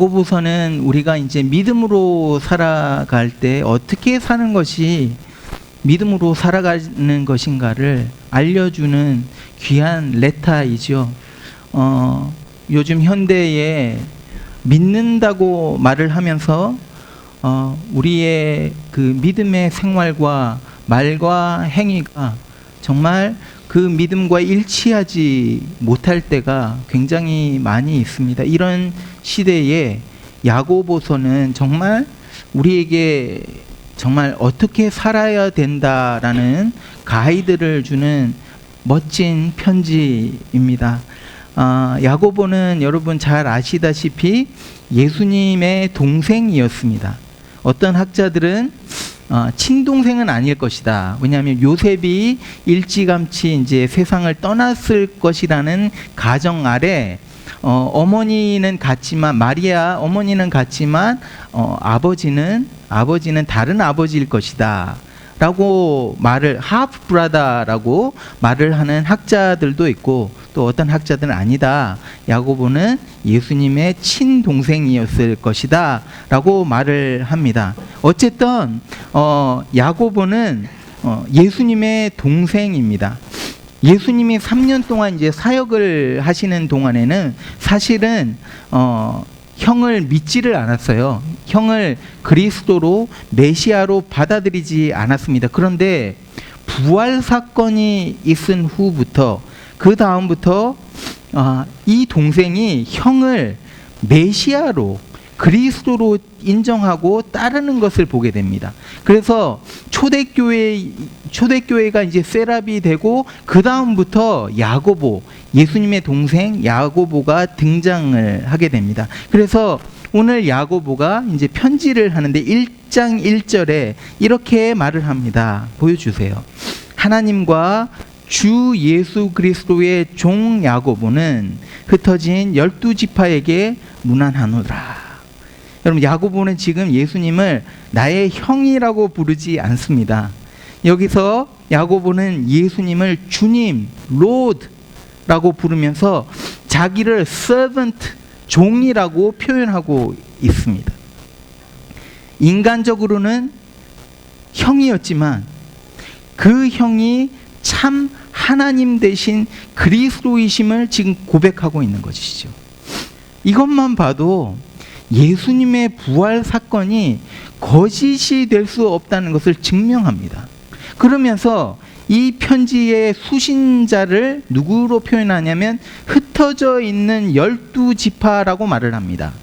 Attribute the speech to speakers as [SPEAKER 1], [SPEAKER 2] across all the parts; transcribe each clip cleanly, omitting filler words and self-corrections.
[SPEAKER 1] 야고보서는 우리가 이제 믿음으로 살아갈 때 어떻게 사는 것이 믿음으로 살아가는 것인가를 알려주는 귀한 레타이죠. 요즘 현대에 믿는다고 말을 하면서 우리의 그 믿음의 생활과 말과 행위가 정말 그 믿음과 일치하지 못할 때가 굉장히 많이 있습니다. 이런 시대에 야고보서는 정말 우리에게 정말 어떻게 살아야 된다라는 가이드를 주는 멋진 편지입니다. 야고보는 여러분 잘 아시다시피 예수님의 동생이었습니다. 어떤 학자들은 친동생은 아닐 것이다. 왜냐하면 요셉이 일찌감치 이제 세상을 떠났을 것이라는 가정 아래 어머니는 같지만 마리아 어머니는 같지만 아버지는 다른 아버지일 것이다. 라고 말을 하프 브라다라고 말을 하는 학자들도 있고 또 어떤 학자들은 아니다. 야고보는 예수님의 친동생이었을 것이다. 라고 말을 합니다. 어쨌든 야고보는 예수님의 동생입니다. 예수님이 3년 동안 이제 사역을 하시는 동안에는 사실은 형을 믿지를 않았어요. 형을 그리스도로 메시아로 받아들이지 않았습니다. 그런데 부활 사건이 있은 후부터 그 다음부터 이 동생이 형을 메시아로 그리스도로 인정하고 따르는 것을 보게 됩니다. 그래서 초대교회가 이제 셋업이 되고 그 다음부터 야고보, 예수님의 동생 야고보가 등장을 하게 됩니다. 그래서 오늘 야고보가 이제 편지를 하는데 1장 1절에 이렇게 말을 합니다. 보여주세요. 하나님과 주 예수 그리스도의 종 야고보는 흩어진 12지파에게 문안하노라. 여러분 야고보는 지금 예수님을 나의 형이라고 부르지 않습니다. 여기서 야고보는 예수님을 주님, 롯라고 부르면서 자기를 servant, 종이라고 표현하고 있습니다. 인간적으로는 형이었지만 그 형이 참 하나님 대신 그리스도이심을 지금 고백하고 있는 것이죠. 이것만 봐도 예수님의 부활 사건이 거짓이 될 수 없다는 것을 증명합니다. 그러면서 이 편지의 수신자를 누구로 표현하냐면 흩어져 있는 12지파라고 말을 합니다.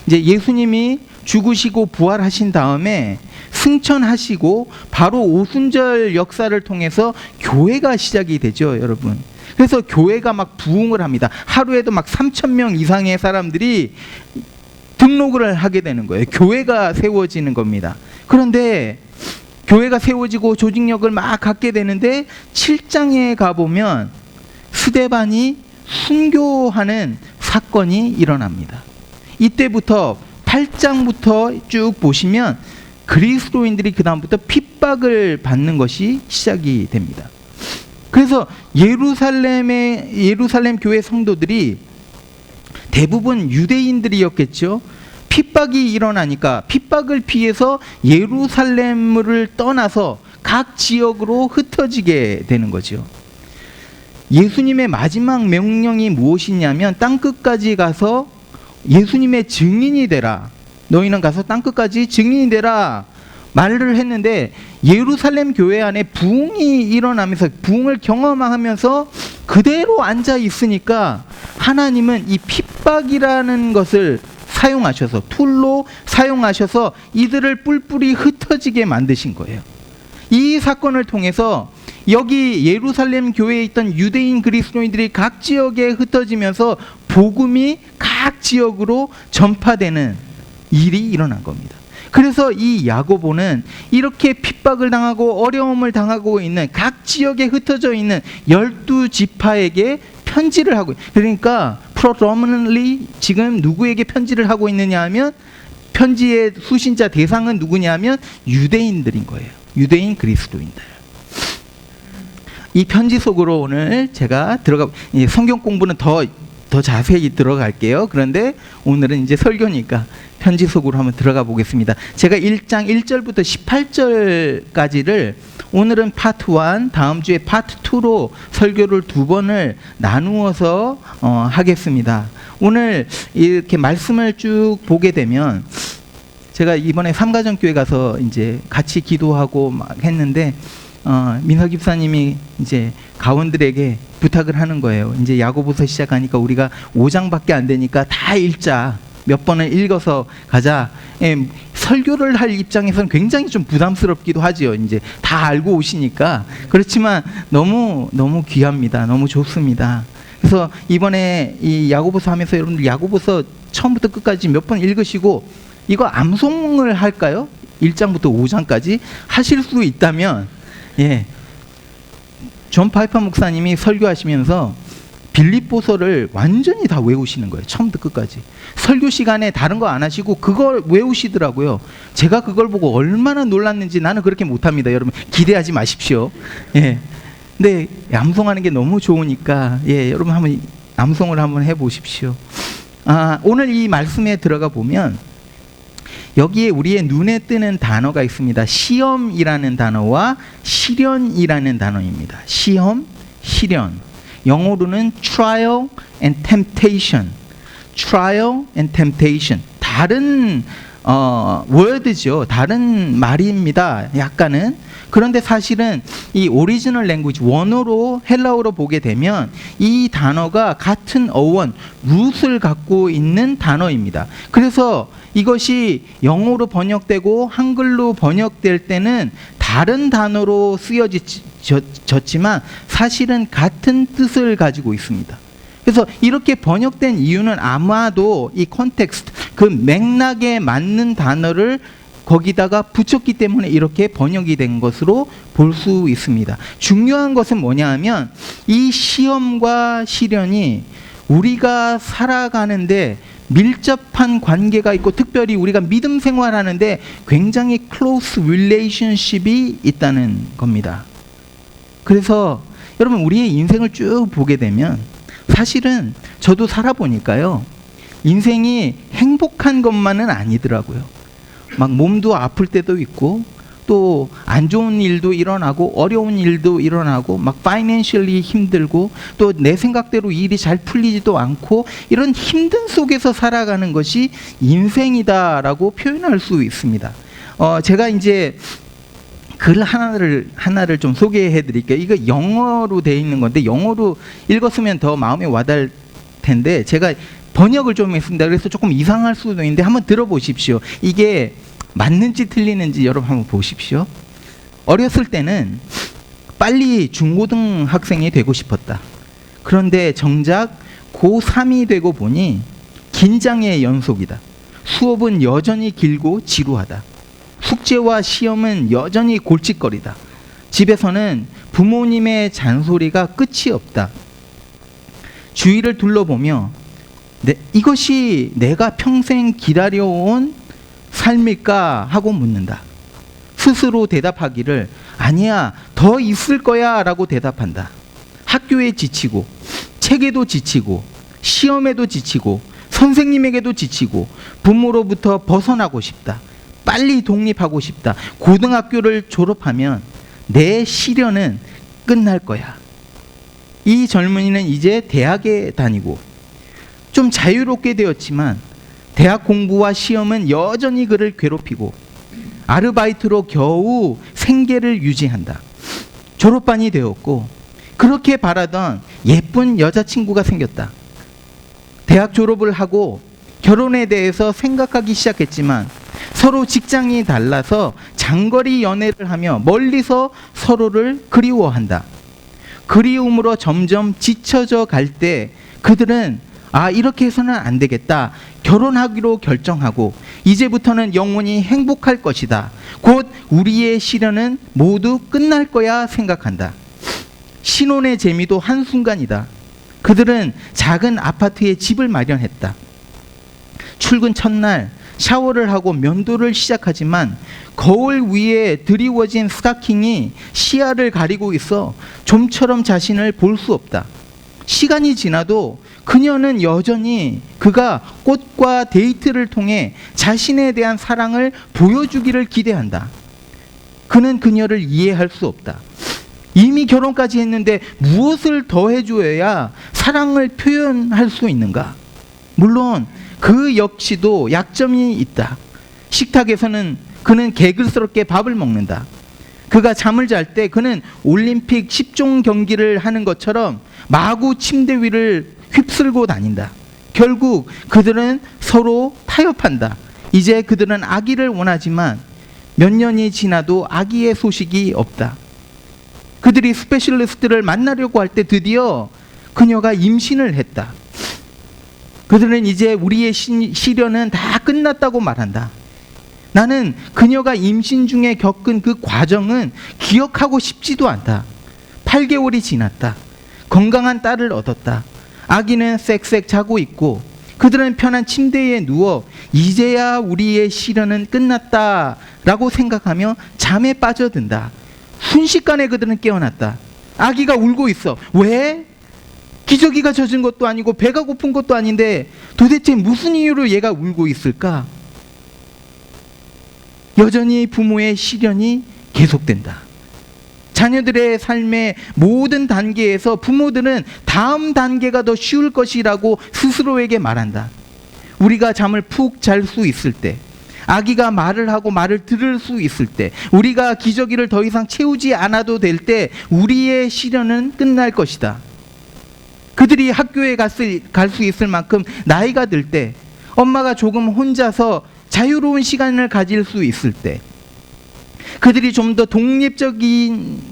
[SPEAKER 1] 이제 예수님이 죽으시고 부활하신 다음에 승천하시고 바로 오순절 역사를 통해서 교회가 시작이 되죠, 여러분. 그래서 교회가 막 부흥을 합니다. 하루에도 막 3,000명 이상의 사람들이 등록을 하게 되는 거예요. 교회가 세워지는 겁니다. 그런데 교회가 세워지고 조직력을 막 갖게 되는데 7장에 가보면 스데반이 순교하는 사건이 일어납니다. 이때부터 8장부터 쭉 보시면 그리스도인들이 그 다음부터 핍박을 받는 것이 시작이 됩니다. 그래서 예루살렘 교회 성도들이 대부분 유대인들이었겠죠. 핍박이 일어나니까 핍박을 피해서 예루살렘을 떠나서 각 지역으로 흩어지게 되는 거죠. 예수님의 마지막 명령이 무엇이냐면 땅끝까지 가서 예수님의 증인이 되라. 너희는 가서 땅끝까지 증인이 되라 말을 했는데 예루살렘 교회 안에 부흥이 일어나면서 부흥을 경험하면서 그대로 앉아 있으니까 하나님은 이 핍박이라는 것을 사용하셔서 툴로 사용하셔서 이들을 뿔뿔이 흩어지게 만드신 거예요. 이 사건을 통해서 여기 예루살렘 교회에 있던 유대인 그리스도인들이 각 지역에 흩어지면서 복음이 각 지역으로 전파되는 일이 일어난 겁니다. 그래서 이 야고보는 이렇게 핍박을 당하고 어려움을 당하고 있는 각 지역에 흩어져 있는 12지파에게 편지를 하고, 그러니까 predominantly 지금 누구에게 편지를 하고 있느냐 하면 편지의 수신자 대상은 누구냐면 유대인들인 거예요. 유대인 그리스도인들. 이 편지 속으로 오늘 제가 성경 공부는 더 더 자세히 들어갈게요. 그런데 오늘은 이제 설교니까 편지 속으로 한번 들어가 보겠습니다. 제가 1장 1절부터 18절까지를 오늘은 파트 1, 다음 주에 파트 2로 설교를 2번을 나누어서 하겠습니다. 오늘 이렇게 말씀을 쭉 보게 되면 제가 이번에 삼가정교회 가서 이제 같이 기도하고 막 했는데 민석 집사님이 이제 가원들에게 부탁을 하는 거예요. 이제 야고보서 시작하니까 우리가 5장밖에 안 되니까 다 읽자. 몇 번을 읽어서 가자. 설교를 할 입장에서는 굉장히 좀 부담스럽기도 하지요. 이제 다 알고 오시니까. 그렇지만 너무 귀합니다. 너무 좋습니다. 그래서 이번에 이 야고보서 하면서 여러분들 야고보서 처음부터 끝까지 몇 번 읽으시고 이거 암송을 할까요? 1장부터 5장까지 하실 수 있다면 존 파이퍼 목사님이 설교하시면서 빌립보서를 완전히 다 외우시는 거예요. 처음부터 끝까지. 설교 시간에 다른 거 안 하시고 그걸 외우시더라고요. 제가 그걸 보고 얼마나 놀랐는지 나는 그렇게 못합니다. 여러분 기대하지 마십시오. 근데 암송하는 게 너무 좋으니까 여러분 한번 암송을 한번 해보십시오. 오늘 이 말씀에 들어가 보면 여기에 우리의 눈에 뜨는 단어가 있습니다. 시험이라는 단어와 시련이라는 단어입니다. 시험, 시련. 영어로는 trial and temptation. trial and temptation. 다른 word죠. 다른 말입니다. 약간은. 그런데 사실은 이 오리지널 랭귀지 원어로 헬라어로 보게 되면 이 단어가 같은 어원 root을 갖고 있는 단어입니다. 그래서 이것이 영어로 번역되고 한글로 번역될 때는 다른 단어로 쓰여졌지만 사실은 같은 뜻을 가지고 있습니다. 그래서 이렇게 번역된 이유는 아마도 이 컨텍스트, 그 맥락에 맞는 단어를 거기다가 붙였기 때문에 이렇게 번역이 된 것으로 볼 수 있습니다. 중요한 것은 뭐냐 하면 이 시험과 시련이 우리가 살아가는데 밀접한 관계가 있고 특별히 우리가 믿음 생활하는데 굉장히 close relationship이 있다는 겁니다. 그래서 여러분 우리의 인생을 쭉 보게 되면 사실은 저도 살아보니까요. 인생이 행복한 것만은 아니더라고요. 막 몸도 아플 때도 있고 또 안 좋은 일도 일어나고 어려운 일도 일어나고 막 파이낸셜리 힘들고 또 내 생각대로 일이 잘 풀리지도 않고 이런 힘든 속에서 살아가는 것이 인생이다라고 표현할 수 있습니다. 제가 이제 글 하나를 좀 소개해 드릴게요. 이거 영어로 돼 있는 건데 영어로 읽었으면 더 마음에 와닿을 텐데 제가 번역을 좀 했습니다. 그래서 조금 이상할 수도 있는데 한번 들어보십시오. 이게 맞는지 틀리는지 여러분 한번 보십시오. 어렸을 때는 빨리 중고등학생이 되고 싶었다. 그런데 정작 고3이 되고 보니 긴장의 연속이다. 수업은 여전히 길고 지루하다. 숙제와 시험은 여전히 골칫거리다. 집에서는 부모님의 잔소리가 끝이 없다. 주위를 둘러보며 이것이 내가 평생 기다려온 삶일까 하고 묻는다. 스스로 대답하기를 아니야 더 있을 거야 라고 대답한다. 학교에 지치고 책에도 지치고 시험에도 지치고 선생님에게도 지치고 부모로부터 벗어나고 싶다. 빨리 독립하고 싶다. 고등학교를 졸업하면 내 시련은 끝날 거야. 이 젊은이는 이제 대학에 다니고 좀 자유롭게 되었지만 대학 공부와 시험은 여전히 그를 괴롭히고 아르바이트로 겨우 생계를 유지한다. 졸업반이 되었고 그렇게 바라던 예쁜 여자친구가 생겼다. 대학 졸업을 하고 결혼에 대해서 생각하기 시작했지만 서로 직장이 달라서 장거리 연애를 하며 멀리서 서로를 그리워한다. 그리움으로 점점 지쳐져 갈 때 그들은 이렇게 해서는 안 되겠다. 결혼하기로 결정하고 이제부터는 영원히 행복할 것이다. 곧 우리의 시련은 모두 끝날 거야 생각한다. 신혼의 재미도 한순간이다. 그들은 작은 아파트에 집을 마련했다. 출근 첫날 샤워를 하고 면도를 시작하지만 거울 위에 드리워진 스타킹이 시야를 가리고 있어 좀처럼 자신을 볼 수 없다. 시간이 지나도 그녀는 여전히 그가 꽃과 데이트를 통해 자신에 대한 사랑을 보여주기를 기대한다. 그는 그녀를 이해할 수 없다. 이미 결혼까지 했는데 무엇을 더 해줘야 사랑을 표현할 수 있는가? 물론 그 역시도 약점이 있다. 식탁에서는 그는 개글스럽게 밥을 먹는다. 그가 잠을 잘 때 그는 올림픽 10종 경기를 하는 것처럼 마구 침대 위를 휩쓸고 다닌다. 결국 그들은 서로 타협한다. 이제 그들은 아기를 원하지만 몇 년이 지나도 아기의 소식이 없다. 그들이 스페셜리스트를 만나려고 할 때 드디어 그녀가 임신을 했다. 그들은 이제 우리의 시련은 다 끝났다고 말한다. 나는 그녀가 임신 중에 겪은 그 과정은 기억하고 싶지도 않다. 8개월이 지났다. 건강한 딸을 얻었다. 아기는 쌕쌕 자고 있고 그들은 편한 침대에 누워 이제야 우리의 시련은 끝났다라고 생각하며 잠에 빠져든다. 순식간에 그들은 깨어났다. 아기가 울고 있어. 왜? 기저귀가 젖은 것도 아니고 배가 고픈 것도 아닌데 도대체 무슨 이유로 얘가 울고 있을까? 여전히 부모의 시련이 계속된다. 자녀들의 삶의 모든 단계에서 부모들은 다음 단계가 더 쉬울 것이라고 스스로에게 말한다. 우리가 잠을 푹 잘 수 있을 때, 아기가 말을 하고 말을 들을 수 있을 때, 우리가 기저귀를 더 이상 채우지 않아도 될 때 우리의 시련은 끝날 것이다. 그들이 학교에 갈 수 있을 만큼 나이가 들 때, 엄마가 조금 혼자서 자유로운 시간을 가질 수 있을 때, 그들이 좀 더 독립적이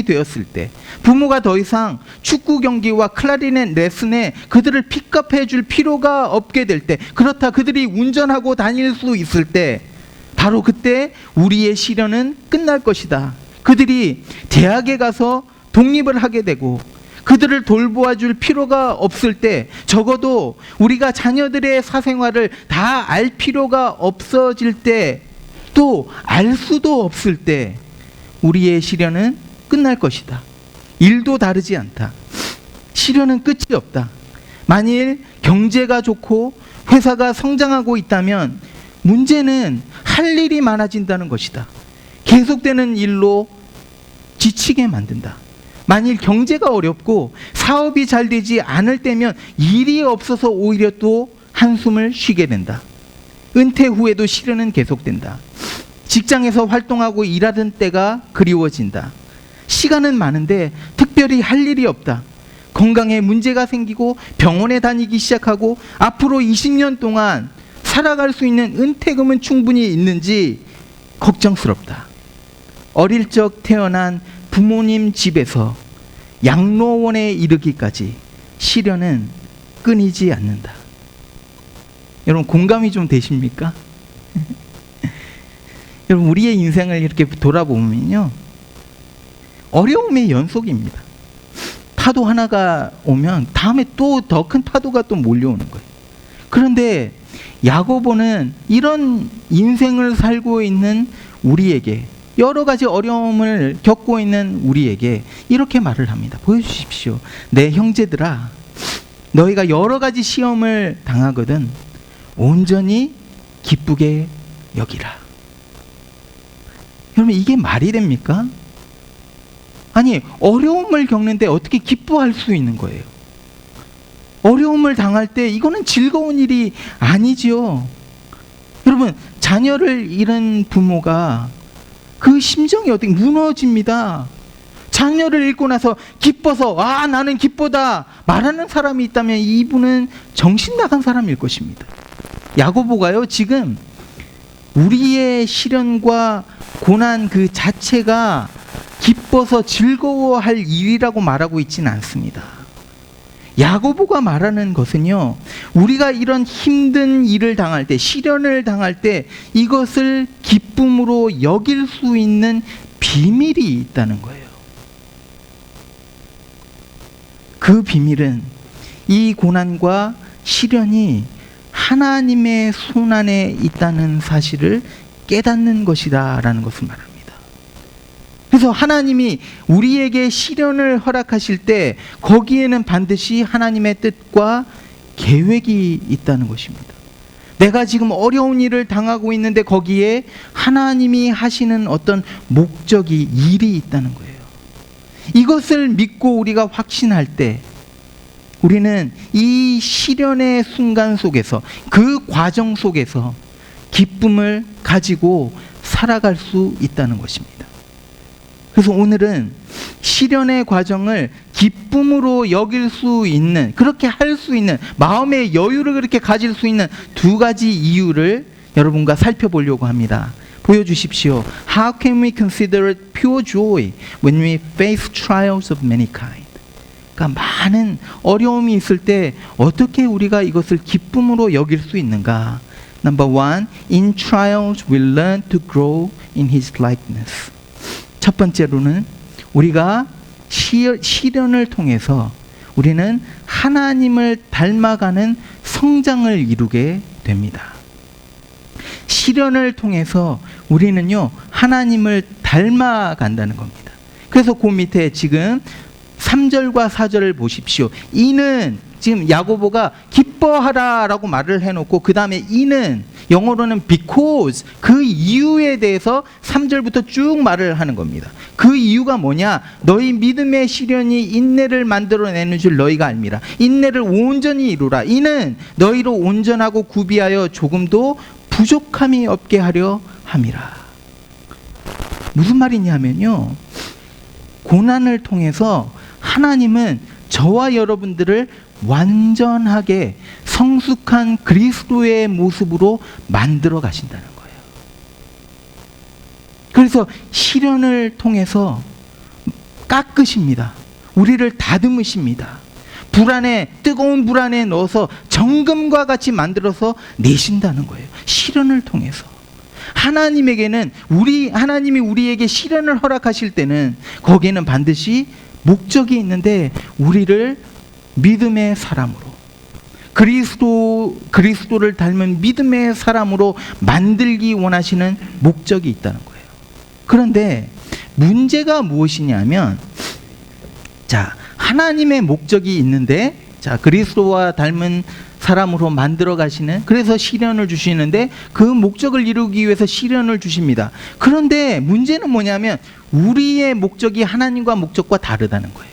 [SPEAKER 1] 되었을 때, 부모가 더 이상 축구 경기와 클라리넷 레슨에 그들을 픽업해 줄 필요가 없게 될 때, 그렇다 그들이 운전하고 다닐 수 있을 때, 바로 그때 우리의 시련은 끝날 것이다. 그들이 대학에 가서 독립을 하게 되고 그들을 돌보아 줄 필요가 없을 때, 적어도 우리가 자녀들의 사생활을 다 알 필요가 없어질 때, 또 알 수도 없을 때 우리의 시련은 끝날 것이다. 일도 다르지 않다. 시련은 끝이 없다. 만일 경제가 좋고 회사가 성장하고 있다면 문제는 할 일이 많아진다는 것이다. 계속되는 일로 지치게 만든다. 만일 경제가 어렵고 사업이 잘 되지 않을 때면 일이 없어서 오히려 또 한숨을 쉬게 된다. 은퇴 후에도 시련은 계속된다. 직장에서 활동하고 일하던 때가 그리워진다. 시간은 많은데 특별히 할 일이 없다. 건강에 문제가 생기고 병원에 다니기 시작하고 앞으로 20년 동안 살아갈 수 있는 은퇴금은 충분히 있는지 걱정스럽다. 어릴 적 태어난 부모님 집에서 양로원에 이르기까지 시련은 끊이지 않는다. 여러분 공감이 좀 되십니까? 여러분 우리의 인생을 이렇게 돌아보면요, 어려움의 연속입니다. 파도 하나가 오면 다음에 또 더 큰 파도가 또 몰려오는 거예요. 그런데 야고보는 이런 인생을 살고 있는 우리에게, 여러 가지 어려움을 겪고 있는 우리에게 이렇게 말을 합니다. 보여주십시오. 내 형제들아, 너희가 여러 가지 시험을 당하거든 온전히 기쁘게 여기라. 여러분 이게 말이 됩니까? 아니, 어려움을 겪는데 어떻게 기뻐할 수 있는 거예요? 어려움을 당할 때 이거는 즐거운 일이 아니지요. 여러분, 자녀를 잃은 부모가 그 심정이 어떻게 무너집니다. 자녀를 잃고 나서 기뻐서 나는 기쁘다 말하는 사람이 있다면 이분은 정신 나간 사람일 것입니다. 야고보가요, 지금 우리의 시련과 고난 그 자체가 기뻐서 즐거워할 일이라고 말하고 있지는 않습니다. 야고보가 말하는 것은요, 우리가 이런 힘든 일을 당할 때, 시련을 당할 때 이것을 기쁨으로 여길 수 있는 비밀이 있다는 거예요. 그 비밀은 이 고난과 시련이 하나님의 손 안에 있다는 사실을 깨닫는 것이다라는 것을 말합니다. 그래서 하나님이 우리에게 시련을 허락하실 때 거기에는 반드시 하나님의 뜻과 계획이 있다는 것입니다. 내가 지금 어려운 일을 당하고 있는데 거기에 하나님이 하시는 어떤 목적이, 일이 있다는 거예요. 이것을 믿고 우리가 확신할 때 우리는 이 시련의 순간 속에서, 그 과정 속에서 기쁨을 가지고 살아갈 수 있다는 것입니다. 그래서 오늘은 시련의 과정을 기쁨으로 여길 수 있는, 그렇게 할 수 있는, 마음의 여유를 그렇게 가질 수 있는 두 가지 이유를 여러분과 살펴보려고 합니다. 보여주십시오. How can we consider it pure joy when we face trials of many kind? 그러니까 많은 어려움이 있을 때 어떻게 우리가 이것을 기쁨으로 여길 수 있는가? Number one, in trials we learn to grow in His likeness. 첫 번째로는 우리가 시련을 통해서 우리는 하나님을 닮아가는 성장을 이루게 됩니다. 시련을 통해서 우리는요, 하나님을 닮아간다는 겁니다. 그래서 그 밑에 지금 3절과 4절을 보십시오. 이는, 지금 야고보가 기뻐하라 라고 말을 해놓고 그 다음에 이는, 영어로는 because, 그 이유에 대해서 3절부터 쭉 말을 하는 겁니다. 그 이유가 뭐냐? 너희 믿음의 시련이 인내를 만들어내는 줄 너희가 알미라. 인내를 온전히 이루라. 이는 너희로 온전하고 구비하여 조금도 부족함이 없게 하려 함이라. 무슨 말이냐면요, 고난을 통해서 하나님은 저와 여러분들을 완전하게 성숙한 그리스도의 모습으로 만들어 가신다는 거예요. 그래서 시련을 통해서 깎으십니다. 우리를 다듬으십니다. 뜨거운 불 안에 넣어서 정금과 같이 만들어서 내신다는 거예요. 시련을 통해서. 하나님에게는 하나님이 우리에게 시련을 허락하실 때는 거기에는 반드시 목적이 있는데, 우리를 믿음의 사람으로, 그리스도를 닮은 믿음의 사람으로 만들기 원하시는 목적이 있다는 거예요. 그런데 문제가 무엇이냐면, 자, 하나님의 목적이 있는데, 자, 그리스도와 닮은 사람으로 만들어 가시는, 그래서 시련을 주시는데 그 목적을 이루기 위해서 시련을 주십니다. 그런데 문제는 뭐냐면 우리의 목적이 하나님과 목적과 다르다는 거예요.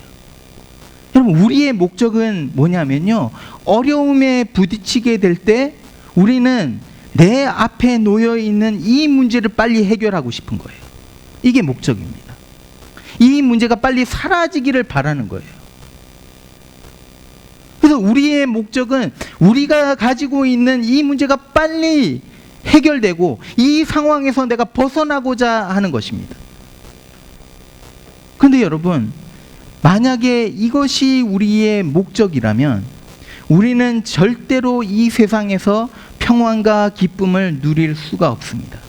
[SPEAKER 1] 여러분, 우리의 목적은 뭐냐면요, 어려움에 부딪히게 될 때 우리는 내 앞에 놓여 있는 이 문제를 빨리 해결하고 싶은 거예요. 이게 목적입니다. 이 문제가 빨리 사라지기를 바라는 거예요. 그래서 우리의 목적은 우리가 가지고 있는 이 문제가 빨리 해결되고 이 상황에서 내가 벗어나고자 하는 것입니다. 그런데 여러분, 만약에 이것이 우리의 목적이라면 우리는 절대로 이 세상에서 평안과 기쁨을 누릴 수가 없습니다.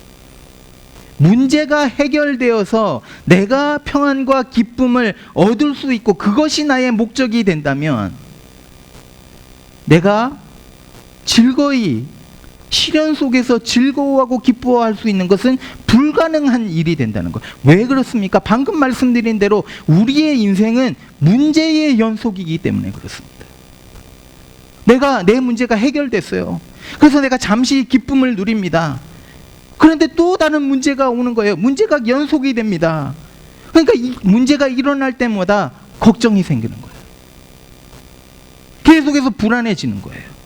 [SPEAKER 1] 문제가 해결되어서 내가 평안과 기쁨을 얻을 수 있고 그것이 나의 목적이 된다면 내가 즐거이 시련 속에서 즐거워하고 기뻐할 수 있는 것은 불가능한 일이 된다는 거예요. 왜 그렇습니까? 방금 말씀드린 대로 우리의 인생은 문제의 연속이기 때문에 그렇습니다. 내 문제가 해결됐어요. 그래서 내가 잠시 기쁨을 누립니다. 그런데 또 다른 문제가 오는 거예요. 문제가 연속이 됩니다. 그러니까 이 문제가 일어날 때마다 걱정이 생기는 거예요. 계속해서 불안해지는 거예요.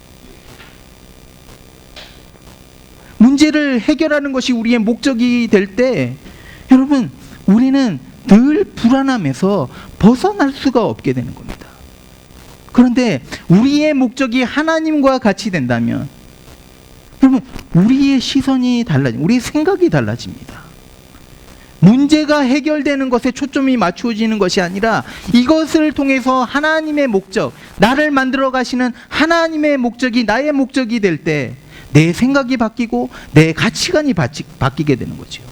[SPEAKER 1] 문제를 해결하는 것이 우리의 목적이 될 때 여러분, 우리는 늘 불안함에서 벗어날 수가 없게 되는 겁니다. 그런데 우리의 목적이 하나님과 같이 된다면 여러분, 우리의 시선이 달라집니다. 우리의 생각이 달라집니다. 문제가 해결되는 것에 초점이 맞추어지는 것이 아니라 이것을 통해서 하나님의 목적, 나를 만들어 가시는 하나님의 목적이 나의 목적이 될 때 내 생각이 바뀌고 내 가치관이 바뀌게 되는 거죠.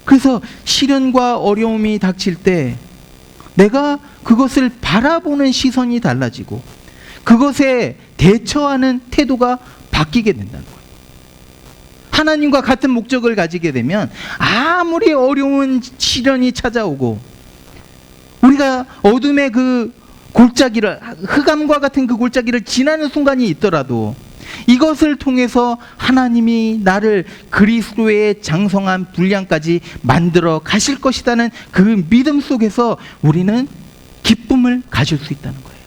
[SPEAKER 1] 그래서 시련과 어려움이 닥칠 때 내가 그것을 바라보는 시선이 달라지고 그것에 대처하는 태도가 바뀌게 된다는 거예요. 하나님과 같은 목적을 가지게 되면 아무리 어려운 시련이 찾아오고 우리가 어둠의 그 골짜기를, 흑암과 같은 그 골짜기를 지나는 순간이 있더라도 이것을 통해서 하나님이 나를 그리스도의 장성한 분량까지 만들어 가실 것이라는 그 믿음 속에서 우리는 기쁨을 가질 수 있다는 거예요.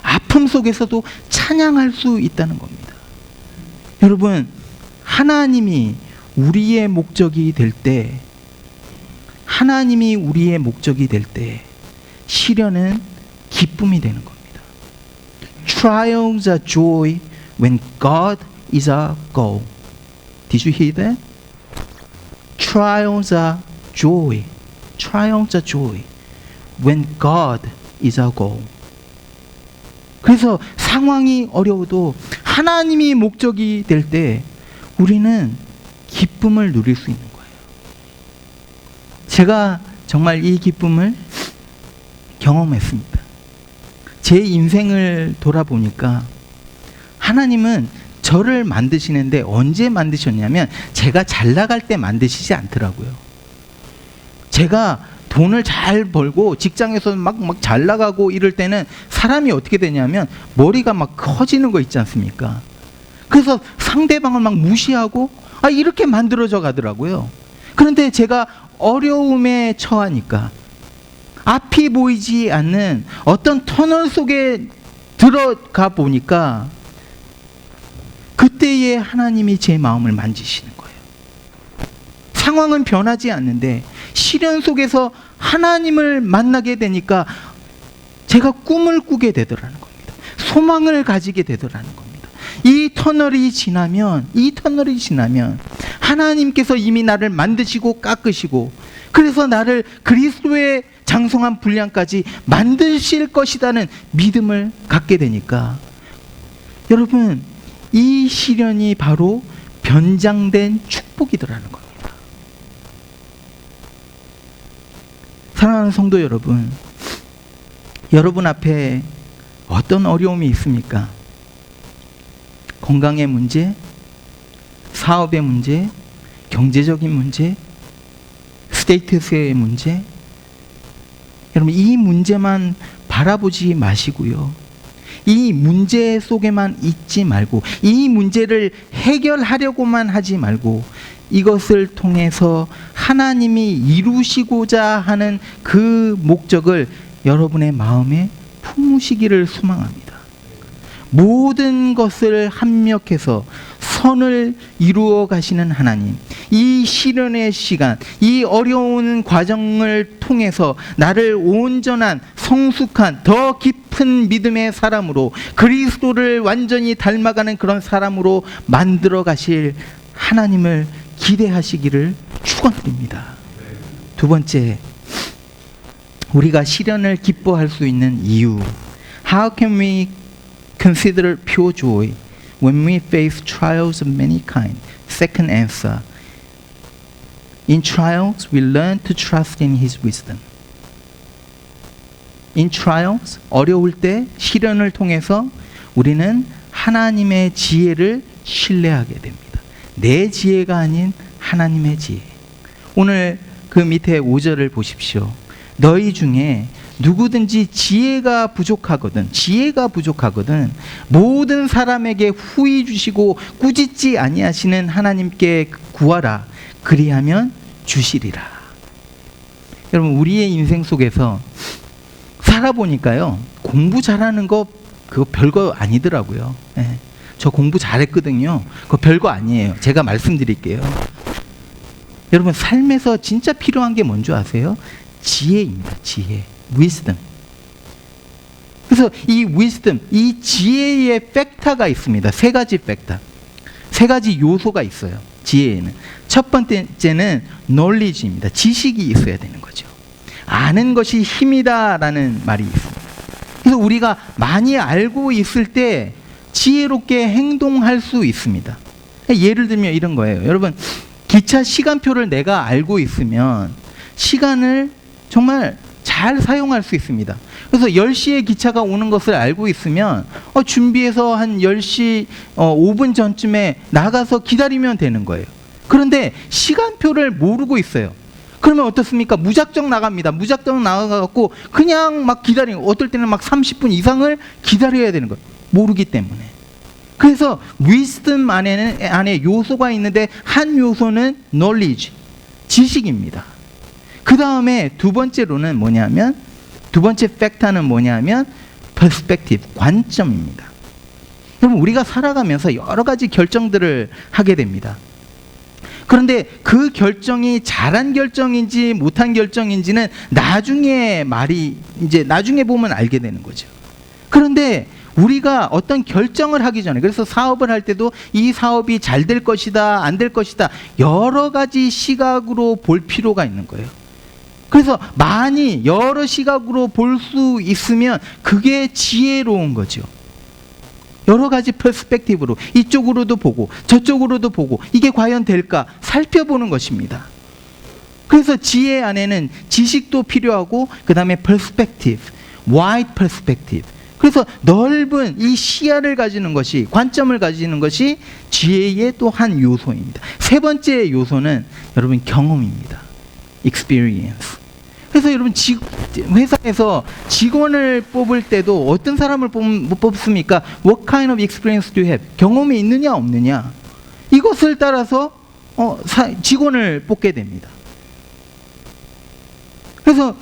[SPEAKER 1] 아픔 속에서도 찬양할 수 있다는 겁니다. 여러분, 하나님이 우리의 목적이 될 때, 하나님이 우리의 목적이 될 때 시련은 기쁨이 되는 겁니다. Trials are joy when God is our goal. Did you hear that? Trials are joy. Trials are joy when God is our goal. 그래서 상황이 어려워도 하나님이 목적이 될 때 우리는 기쁨을 누릴 수 있는 거예요. 제가 정말 이 기쁨을 경험했습니다. 제 인생을 돌아보니까 하나님은 저를 만드시는데 언제 만드셨냐면 제가 잘 나갈 때 만드시지 않더라고요. 제가 돈을 잘 벌고 직장에서 막 잘 나가고 이럴 때는 사람이 어떻게 되냐면 머리가 막 커지는 거 있지 않습니까? 그래서 상대방을 막 무시하고 이렇게 만들어져 가더라고요. 그런데 제가 어려움에 처하니까 앞이 보이지 않는 어떤 터널 속에 들어가 보니까 그때에 하나님이 제 마음을 만지시는 거예요. 상황은 변하지 않는데 시련 속에서 하나님을 만나게 되니까 제가 꿈을 꾸게 되더라는 겁니다. 소망을 가지게 되더라는 겁니다. 이 터널이 지나면 하나님께서 이미 나를 만드시고 깎으시고 그래서 나를 그리스도의 장성한 분량까지 만드실 것이라는 믿음을 갖게 되니까 여러분, 이 시련이 바로 변장된 축복이더라는 겁니다. 사랑하는 성도 여러분, 여러분 앞에 어떤 어려움이 있습니까? 건강의 문제, 사업의 문제, 경제적인 문제, 스테이터스의 문제. 여러분, 이 문제만 바라보지 마시고요. 이 문제 속에만 있지 말고 이 문제를 해결하려고만 하지 말고 이것을 통해서 하나님이 이루시고자 하는 그 목적을 여러분의 마음에 품으시기를 소망합니다. 모든 것을 합력해서 선을 이루어 가시는 하나님, 이 시련의 시간, 이 어려운 과정을 통해서 나를 온전한 성숙한 더 깊은 믿음의 사람으로 그리스도를 완전히 닮아가는 그런 사람으로 만들어 가실 하나님을 기대하시기를 축원드립니다. 두 번째, 우리가 시련을 기뻐할 수 있는 이유. How can we consider pure joy when we face trials of many kinds? Second answer. In trials, we learn to trust in His wisdom. In trials, 어려울 때 시련을 통해서 우리는 하나님의 지혜를 신뢰하게 됩니다. 내 지혜가 아닌 하나님의 지혜. 오늘 그 밑에 5절을 보십시오. 너희 중에 누구든지 지혜가 부족하거든 모든 사람에게 후히 주시고 꾸짖지 아니하시는 하나님께 구하라. 그리하면 주시리라. 여러분, 우리의 인생 속에서 살아보니까요, 공부 잘하는 거 그거 별거 아니더라고요. 네. 저 공부 잘했거든요. 그거 별거 아니에요. 제가 말씀드릴게요. 여러분, 삶에서 진짜 필요한 게 뭔지 아세요? 지혜입니다. 지혜. wisdom. 그래서 이 wisdom, 이 지혜의 팩터가 있습니다. 세 가지 팩터. 세 가지 요소가 있어요. 지혜에는. 첫 번째는 knowledge입니다. 지식이 있어야 되는 거죠. 아는 것이 힘이다라는 말이 있습니다. 그래서 우리가 많이 알고 있을 때 지혜롭게 행동할 수 있습니다. 예를 들면 이런 거예요. 여러분, 기차 시간표를 내가 알고 있으면 시간을 정말 잘 사용할 수 있습니다. 그래서 10시에 기차가 오는 것을 알고 있으면 준비해서 한 10시 5분 전쯤에 나가서 기다리면 되는 거예요. 그런데 시간표를 모르고 있어요. 그러면 어떻습니까? 무작정 나갑니다. 무작정 나가갖고 그냥 막 기다리고, 어떨 때는 막 30분 이상을 기다려야 되는 거예요. 모르기 때문에. 그래서 위스덤 안에 요소가 있는데, 한 요소는 knowledge, 지식입니다. 그 다음에 두 번째로는 뭐냐면, 두 번째 팩터는 뭐냐면 perspective, 관점입니다. 여러분, 우리가 살아가면서 여러 가지 결정들을 하게 됩니다. 그런데 그 결정이 잘한 결정인지 못한 결정인지는 나중에 보면 알게 되는 거죠. 그런데 우리가 어떤 결정을 하기 전에, 그래서 사업을 할 때도 이 사업이 잘 될 것이다, 안 될 것이다, 여러 가지 시각으로 볼 필요가 있는 거예요. 그래서 많이 여러 시각으로 볼 수 있으면 그게 지혜로운 거죠. 여러 가지 퍼스펙티브로, 이쪽으로도 보고 저쪽으로도 보고 이게 과연 될까 살펴보는 것입니다. 그래서 지혜 안에는 지식도 필요하고, 그 다음에 퍼스펙티브, 와이드 퍼스펙티브, 그래서 넓은 이 시야를 가지는 것이, 관점을 가지는 것이 지혜의 또 한 요소입니다. 세 번째 요소는 여러분 경험입니다. experience. 그래서 여러분, 회사에서 직원을 뽑을 때도 어떤 사람을 뽑습니까? What kind of experience do you have? 경험이 있느냐 없느냐, 이것을 따라서 직원을 뽑게 됩니다. 그래서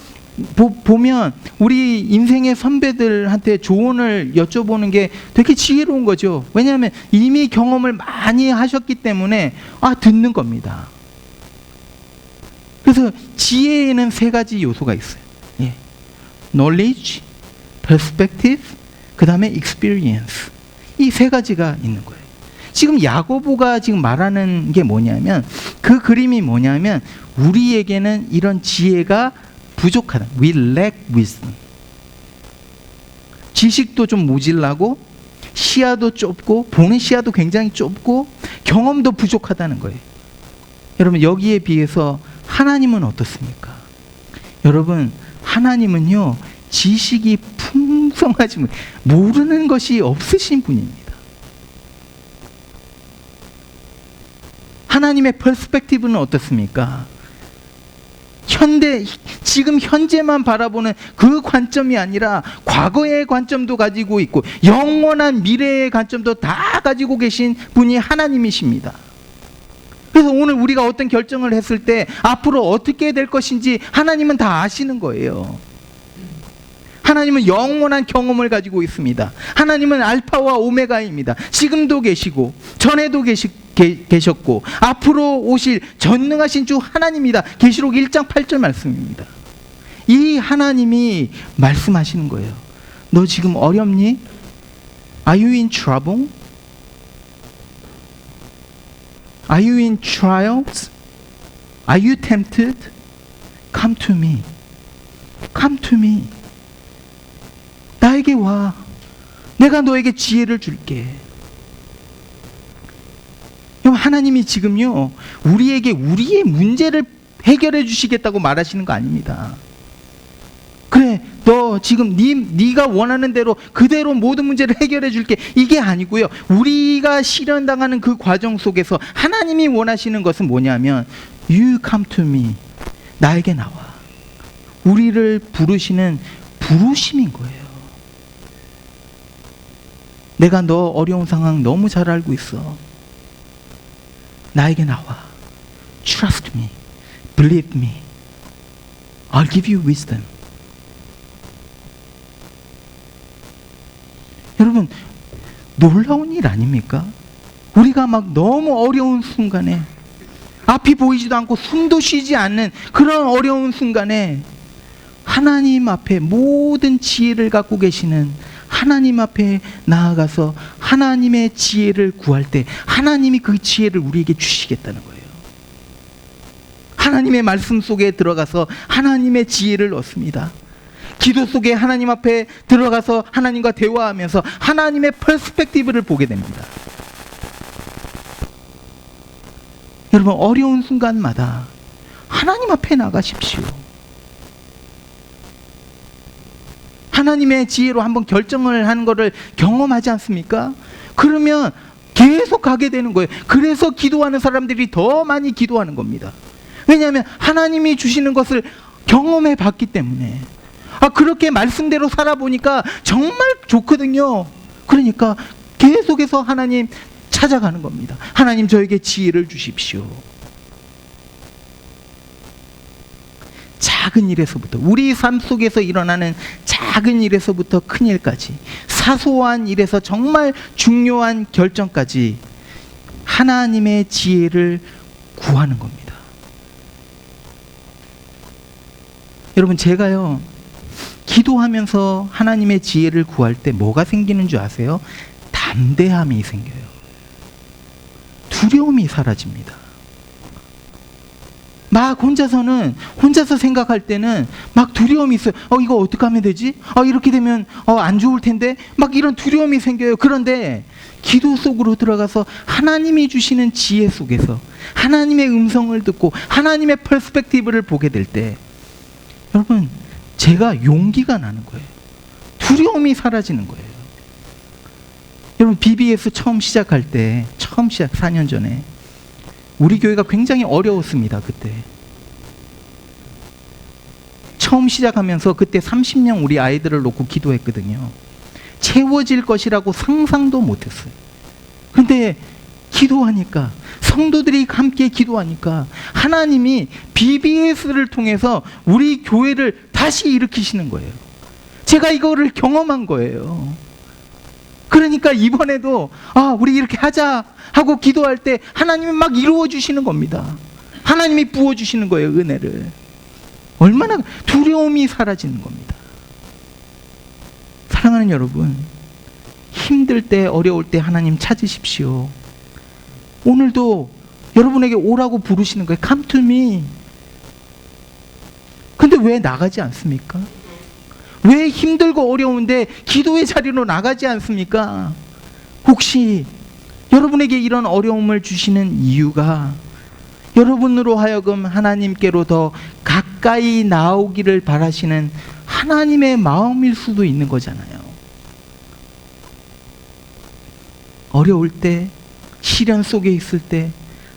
[SPEAKER 1] 보면 우리 인생의 선배들한테 조언을 여쭤보는 게 되게 지혜로운 거죠. 왜냐하면 이미 경험을 많이 하셨기 때문에 듣는 겁니다. 그래서 지혜에는 세 가지 요소가 있어요. 예. knowledge, perspective, 그 다음에 experience. 이 세 가지가 있는 거예요. 지금 야고보가 지금 말하는 게 뭐냐면, 그 그림이 뭐냐면, 우리에게는 이런 지혜가 부족하다. We lack wisdom. 지식도 좀 모질라고, 시야도 좁고, 보는 시야도 굉장히 좁고, 경험도 부족하다는 거예요. 여러분, 여기에 비해서 하나님은 어떻습니까? 여러분, 하나님은요, 지식이 풍성하지, 모르는 것이 없으신 분입니다. 하나님의 퍼스펙티브는 어떻습니까? 지금 현재만 바라보는 그 관점이 아니라 과거의 관점도 가지고 있고 영원한 미래의 관점도 다 가지고 계신 분이 하나님이십니다. 그래서 오늘 우리가 어떤 결정을 했을 때 앞으로 어떻게 될 것인지 하나님은 다 아시는 거예요. 하나님은 영원한 경험을 가지고 있습니다. 하나님은 알파와 오메가입니다. 지금도 계시고 전에도 계셨고 앞으로 오실 전능하신 주 하나님입니다. 계시록 1장 8절 말씀입니다. 이 하나님이 말씀하시는 거예요. 너 지금 어렵니? Are you in trouble? Are you in trials? Are you tempted? Come to me. Come to me. 나에게 와. 내가 너에게 지혜를 줄게. 하나님이 지금요, 우리에게 우리의 문제를 해결해 주시겠다고 말하시는 거 아닙니다. 그래, 너 지금 네가 원하는 대로 그대로 모든 문제를 해결해 줄게, 이게 아니고요. 우리가 실현당하는 그 과정 속에서 하나님이 원하시는 것은 뭐냐면 You come to me. 나에게 나와. 우리를 부르시는 부르심인 거예요. 내가 너 어려운 상황 너무 잘 알고 있어. 나에게 나와. Trust me. Believe me. I'll give you wisdom. 여러분, 놀라운 일 아닙니까? 우리가 막 너무 어려운 순간에, 앞이 보이지도 않고 숨도 쉬지 않는 그런 어려운 순간에 하나님 앞에 모든 지혜를 갖고 계시는 하나님 앞에 나아가서 하나님의 지혜를 구할 때 하나님이 그 지혜를 우리에게 주시겠다는 거예요. 하나님의 말씀 속에 들어가서 하나님의 지혜를 얻습니다. 기도 속에 하나님 앞에 들어가서 하나님과 대화하면서 하나님의 퍼스펙티브를 보게 됩니다. 여러분, 어려운 순간마다 하나님 앞에 나가십시오. 하나님의 지혜로 한번 결정을 하는 것을 경험하지 않습니까? 그러면 계속 가게 되는 거예요. 그래서 기도하는 사람들이 더 많이 기도하는 겁니다. 왜냐하면 하나님이 주시는 것을 경험해 봤기 때문에. 그렇게 말씀대로 살아보니까 정말 좋거든요. 그러니까 계속해서 하나님 찾아가는 겁니다. 하나님 저에게 지혜를 주십시오. 작은 일에서부터, 우리 삶 속에서 일어나는 작은 일에서부터 큰 일까지, 사소한 일에서 정말 중요한 결정까지 하나님의 지혜를 구하는 겁니다. 여러분, 제가요 기도하면서 하나님의 지혜를 구할 때 뭐가 생기는 줄 아세요? 담대함이 생겨요. 두려움이 사라집니다. 막 혼자서 생각할 때는 막 두려움이 있어요. 이거 어떻게 하면 되지? 이렇게 되면 안 좋을 텐데, 막 이런 두려움이 생겨요. 그런데 기도 속으로 들어가서 하나님이 주시는 지혜 속에서 하나님의 음성을 듣고 하나님의 퍼스펙티브를 보게 될 때, 여러분, 제가 용기가 나는 거예요. 두려움이 사라지는 거예요. 여러분, BBS 처음 시작할 때, 4년 전에 우리 교회가 굉장히 어려웠습니다. 그때 처음 시작하면서 그때 30명 우리 아이들을 놓고 기도했거든요. 채워질 것이라고 상상도 못했어요. 근데 기도하니까, 성도들이 함께 기도하니까 하나님이 BBS를 통해서 우리 교회를 다시 일으키시는 거예요. 제가 이거를 경험한 거예요. 그러니까 이번에도 우리 이렇게 하자 하고 기도할 때 하나님이 막 이루어 주시는 겁니다. 하나님이 부어 주시는 거예요, 은혜를. 얼마나 두려움이 사라지는 겁니다. 사랑하는 여러분, 힘들 때, 어려울 때 하나님 찾으십시오. 오늘도 여러분에게 오라고 부르시는 거예요. Come to me. 근데 왜 나가지 않습니까? 왜 힘들고 어려운데 기도의 자리로 나가지 않습니까? 혹시 여러분에게 이런 어려움을 주시는 이유가 여러분으로 하여금 하나님께로 더 가까이 나오기를 바라시는 하나님의 마음일 수도 있는 거잖아요. 어려울 때, 시련 속에 있을 때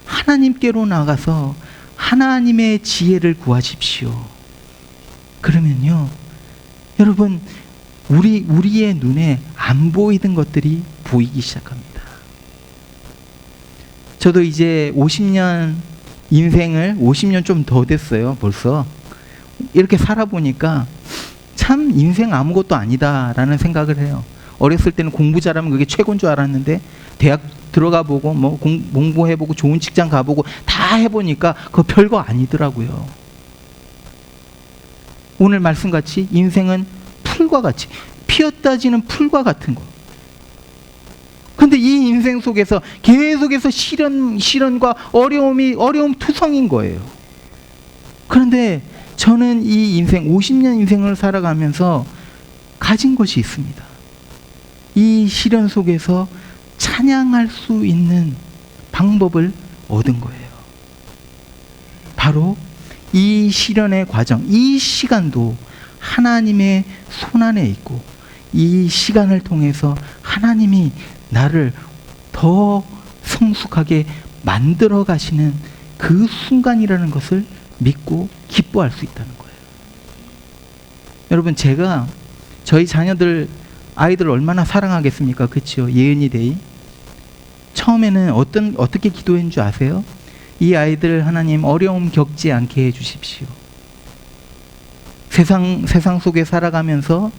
[SPEAKER 1] 하나님께로 나가서 하나님의 지혜를 구하십시오. 그러면요, 여러분, 우리의 눈에 안 보이던 것들이 보이기 시작합니다. 저도 이제 50년 좀 더 됐어요. 벌써 이렇게 살아보니까 참 인생 아무것도 아니다라는 생각을 해요. 어렸을 때는 공부 잘하면 그게 최고인 줄 알았는데, 대학 들어가 보고 뭐 공부해보고 좋은 직장 가보고 다 해보니까 그거 별거 아니더라고요. 오늘 말씀같이 인생은 풀과 같이, 피었다 지는 풀과 같은 거. 근데 이 인생 속에서 계속해서 시련과 어려움 투성인 거예요. 그런데 저는 이 인생, 50년 인생을 살아가면서 가진 것이 있습니다. 이 시련 속에서 찬양할 수 있는 방법을 얻은 거예요. 바로 이 시련의 과정, 이 시간도 하나님의 손안에 있고, 이 시간을 통해서 하나님이 나를 더 성숙하게 만들어 가시는 그 순간이라는 것을 믿고 기뻐할 수 있다는 거예요. 여러분, 제가 저희 아이들 얼마나 사랑하겠습니까? 그렇죠? 예은이 데이 처음에는 어떻게 기도했는 줄 아세요? 이 아이들 하나님 어려움 겪지 않게 해주십시오. 세상 속에 살아가면서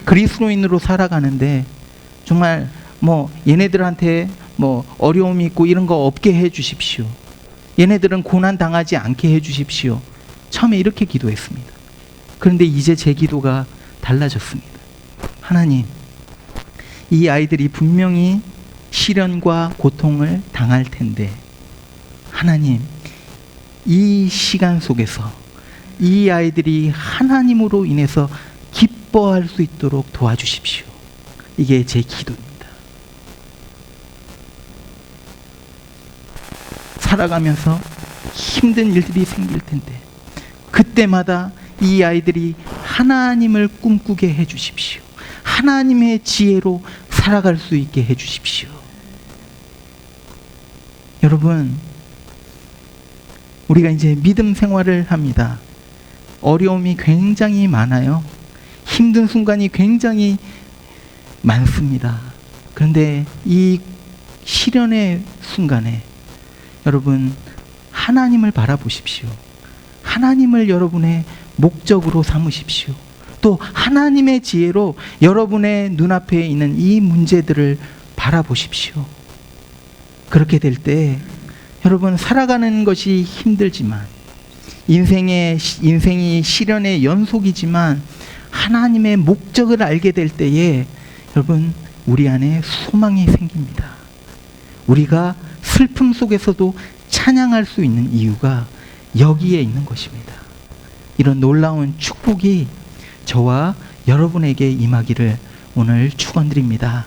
[SPEAKER 1] 그리스도인으로 살아가는데 정말 얘네들한테 어려움이 있고 이런 거 없게 해주십시오. 얘네들은 고난 당하지 않게 해주십시오. 처음에 이렇게 기도했습니다. 그런데 이제 제 기도가 달라졌습니다. 하나님, 이 아이들이 분명히 시련과 고통을 당할 텐데, 하나님, 이 시간 속에서 이 아이들이 하나님으로 인해서 기뻐할 수 있도록 도와주십시오. 이게 제 기도입니다. 살아가면서 힘든 일들이 생길 텐데, 그때마다 이 아이들이 하나님을 꿈꾸게 해 주십시오. 하나님의 지혜로 살아갈 수 있게 해 주십시오. 여러분, 우리가 이제 믿음 생활을 합니다. 어려움이 굉장히 많아요. 힘든 순간이 굉장히 많습니다. 그런데 이 시련의 순간에 여러분, 하나님을 바라보십시오. 하나님을 여러분의 목적으로 삼으십시오. 또 하나님의 지혜로 여러분의 눈앞에 있는 이 문제들을 바라보십시오. 그렇게 될 때 여러분, 살아가는 것이 힘들지만 인생이 시련의 연속이지만 하나님의 목적을 알게 될 때에 여러분, 우리 안에 소망이 생깁니다. 우리가 슬픔 속에서도 찬양할 수 있는 이유가 여기에 있는 것입니다. 이런 놀라운 축복이 저와 여러분에게 임하기를 오늘 축원드립니다.